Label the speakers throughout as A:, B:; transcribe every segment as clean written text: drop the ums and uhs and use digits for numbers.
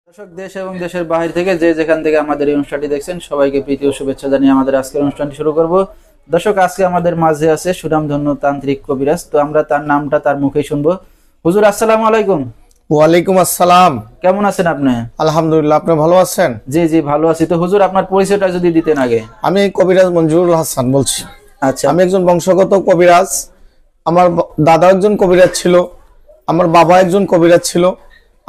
A: দর্শক, দেশ এবং দেশের বাহির থেকে যে যেখান থেকে আমাদের এই অনুষ্ঠানটি দেখছেন সবাইকে প্রীতি ও শুভেচ্ছা জানিয়ে আমাদের আজকের অনুষ্ঠানটি শুরু করব। দর্শক, আজকে আমাদের মাঝে আছে সুনামধন্য তান্ত্রিক কবিরাজ। তো আমরা তার নামটা তার মুখেই শুনবো। হুজুর, আসসালামু আলাইকুম।
B: ওয়ালাইকুম আসসালাম।
A: কেমন আছেন আপনি?
B: আলহামদুলিল্লাহ, আপনি ভালো আছেন?
A: জি জি, ভালো আছি। তো হুজুর, আপনার পরিচয়টা যদি দিতেন আগে।
B: আমি কবিরাজ মঞ্জুরুল হাসান বলছি।
A: আচ্ছা,
B: আমি একজন বংশগত কবিরাজ। আমার দাদা একজন কবিরাজ ছিল, আমার বাবা একজন কবিরাজ ছিল,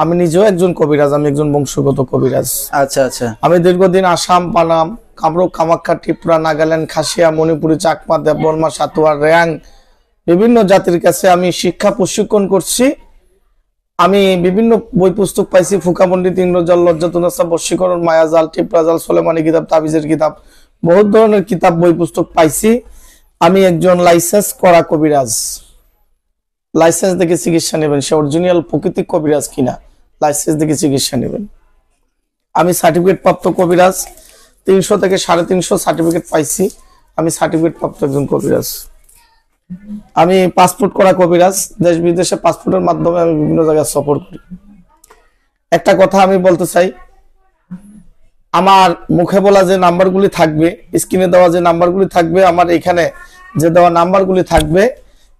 B: আমি নিজেও একজন কবিরাজ। আমি একজন বংশগত কবিরাজ।
A: আচ্ছা আচ্ছা।
B: আমি দীর্ঘদিন আসাম, পানাম, কামরূপ, কামাখ্যা, ত্রিপুরা, নাগাল্যান্ড, খাসিয়া, মণিপুরি, চাকমা, দেববর্মা, সাতোয়া, রেয়াং বিভিন্ন জাতির কাছে আমি শিক্ষা প্রশিক্ষণ করছি। আমি বিভিন্ন বই পুস্তক পাইছি, ফুকা পণ্ডিত, ইন্দ্রজাল, লজ্জাতুন্নাসা, বশীকরণ, মায়াজাল, টিপরাজাল, সোলেমানি কিতাব, তাবিজের কিতাব, বহুত ধরনের কিতাব বই পুস্তক পাইছি। আমি একজন লাইসেন্স করা কবিরাজ। লাইসেন্স দেখে চিকিৎসা নেবেন, সে অরিজিনাল প্রকৃতিক কবিরাজ কিনা লাইসেন্স দেখে চিকিৎসা নেবেন। আমি সার্টিফিকেট প্রাপ্ত কবিরাজ, 300 থেকে 350 সার্টিফিকেট পাইছি। আমি সার্টিফিকেট প্রাপ্ত একজন কবিরাজ। আমি পাসপোর্ট করা কবিরাজ, দেশ বিদেশে পাসপোর্টের মাধ্যমে আমি বিভিন্ন জায়গায় সফর করি। একটা কথা আমি বলতে চাই, আমার মুখে বলা যে নাম্বারগুলি থাকবে, স্ক্রিনে দেওয়া যে নাম্বারগুলি থাকবে, আমার এখানে যে দেওয়া নাম্বারগুলি থাকবে,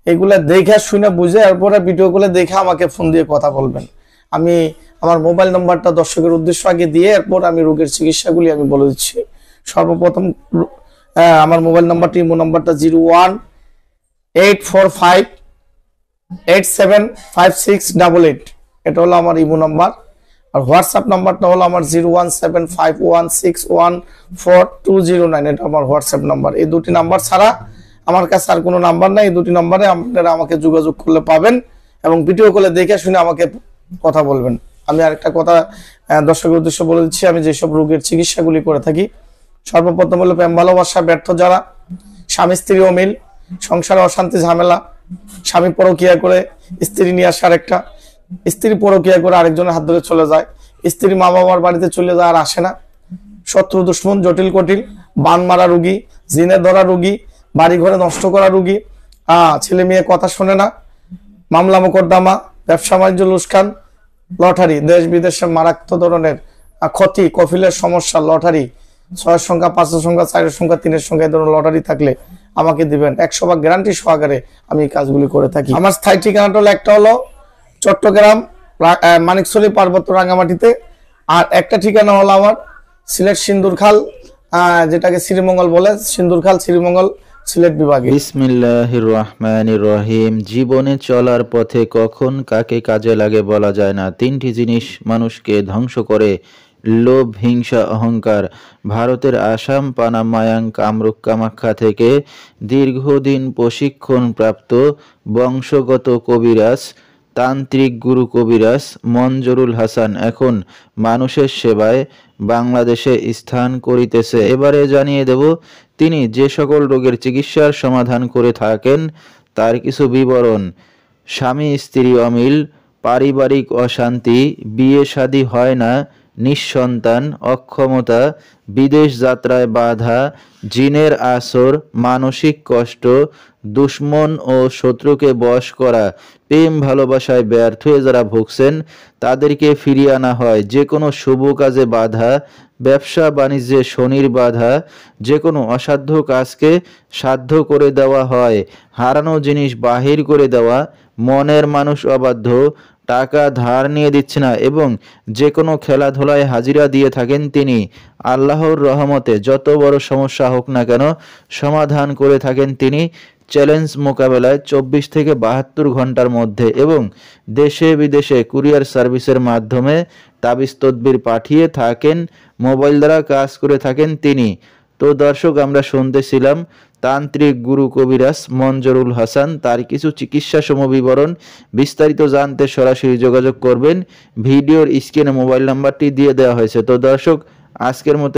B: এগুলা দেখে শুনে বুঝে এরপরে ভিডিও গুলো দেখে আমাকে ফোন দিয়ে কথা বলবেন। আমি আমার মোবাইল নাম্বারটা দর্শকের উদ্দেশ্য আগে দিয়ে এরপর আমি রোগের চিকিৎসাগুলি আমি বলে দিচ্ছি। সর্বপ্রথম আমার মোবাইল নাম্বারটি, ইমো নাম্বারটা 018458756588। এটা হলো আমার ইমো নাম্বার। আর হোয়াটসঅ্যাপ নাম্বারটা হলো আমার 017516142009। এটা আমার হোয়াটসঅ্যাপ নাম্বার। এই দুটি নাম্বার ছাড়া আমার কাছে আর কোনো নাম্বার নাই। এই দুটি নাম্বারে আপনারা আমাকে যোগাযোগ করলে পাবেন এবং ভিডিও কলে দেখে শুনে আমাকে কথা বলবেন। আমি আরেকটা কথা দর্শকের উদ্দেশ্যে বলে দিচ্ছি, আমি যেসব রোগের চিকিৎসাগুলি করে থাকি, সর্বপ্রথম হলো প্রেম ভালোবাসা ব্যর্থ যারা, স্বামী স্ত্রী অমিল, সংসারে অশান্তি ঝামেলা, স্বামী পরকিয়া করে স্ত্রী নিয়ে আসে আরেকটা, স্ত্রী পরকিয়া করে আরেকজনের হাত ধরে চলে যায়, স্ত্রী মা বাবার বাড়িতে চলে যায় আর আসে না, শত্রু দুশ্মন, জটিল কটিল, বান মারা রোগী, জিনে ধরা রোগী, বাড়ি ঘরে নষ্ট করা রোগী, ছেলে মেয়ে কথা শোনে না, মামলা মোকদ্দমা, ব্যবসা বাণিজ্য লুস্কান, লটারি, দেশ বিদেশে মারাত্মক ধরনের ক্ষতি, কফিলের সমস্যা, লটারি, 6 সংখ্যা, 5 সংখ্যা, 4 সংখ্যা, 3 সংখ্যা এই ধরনের লটারি থাকলে আমাকে দিবেন। 100% গ্যারান্টি সহকারে আমি এই কাজগুলি করে থাকি। আমার স্থায়ী ঠিকানাটা হলো, একটা হলো চট্টগ্রাম মানিকছড়ি পার্বত্য রাঙ্গামাটিতে, আর একটা ঠিকানা হলো আমার সিলেট সিন্দুরখাল, যেটাকে শ্রীমঙ্গল বলে, সিন্দুরখাল শ্রীমঙ্গল সিলেট বিভাগে।
C: বিসমিল্লাহির রহমানির রহিম। জীবনে চলার পথে কখন কাকে কাজে লাগে বলা যায় না। 3টি জিনিস মানুষকে ধ্বংস করে: লোভ, হিংসা, অহংকার। ভারতের আসাম, পানাম, মায়াং, কামরূপ, কামাখ্যা থেকে দীর্ঘদিন প্রশিক্ষণপ্রাপ্ত বংশগত কবিরাজ, তান্ত্রিক গুরু কবিরাজ মঞ্জুরুল হাসান এখন মানুষের সেবায় বাংলাদেশে স্থান করিতেছে। এবারে জানিয়ে দেব তিনি যে সকল রোগের চিকিৎসার সমাধান করে থাকেন তার কিছু বিবরণ। স্বামী স্ত্রী অমিল, পারিবারিক অশান্তি, বিয়ে শাদী হয় না, নিঃসন্তান, অক্ষমতা, বিদেশ যাত্রায় বাধা, জিনের আসর, মানসিক কষ্ট, দুশ্মন ও শত্রুকে বশ করা, প্রেম ভালোবাসায় ব্যর্থ হয়ে যারা ভুগছেন তাদেরকে ফিরিয়ে আনা হয়, যে কোনো শুভ কাজে বাধা, ব্যবসা বাণিজ্যে শনির বাধা, যে কোনো অসাধ্য কাজকে সাধ্য করে দেওয়া হয়, হারানো জিনিস বাহির করে দেওয়া, মনের মানুষ অবাধ্য, টাকা ধার নিয়ে দিচ্ছে না এবং যে কোনো খেলাধুলায় হাজিরা দিয়ে থাকেন তিনি। আল্লাহর রহমতে যত বড় সমস্যা হোক না কেন সমাধান করে থাকেন তিনি চ্যালেঞ্জ মোকাবেলায় 24 থেকে 72 ঘন্টার মধ্যে, এবং দেশে বিদেশে কুরিয়ার সার্ভিসের মাধ্যমে তাবিজ তদবির পাঠিয়ে থাকেন, মোবাইল দ্বারা কাজ করে থাকেন তিনি। তো দর্শক, আমরা শুনতেছিলাম তান্ত্রিক গুরু কবিরাজ মঞ্জুরুল হাসান, তার কিছু চিকিৎসা সমবিবরণ। বিস্তারিত জানতে সরাসরি যোগাযোগ করবেন, ভিডিওর স্ক্রিনে মোবাইল নাম্বারটি দিয়ে দেওয়া হয়েছে। তো দর্শক, আজকের মতো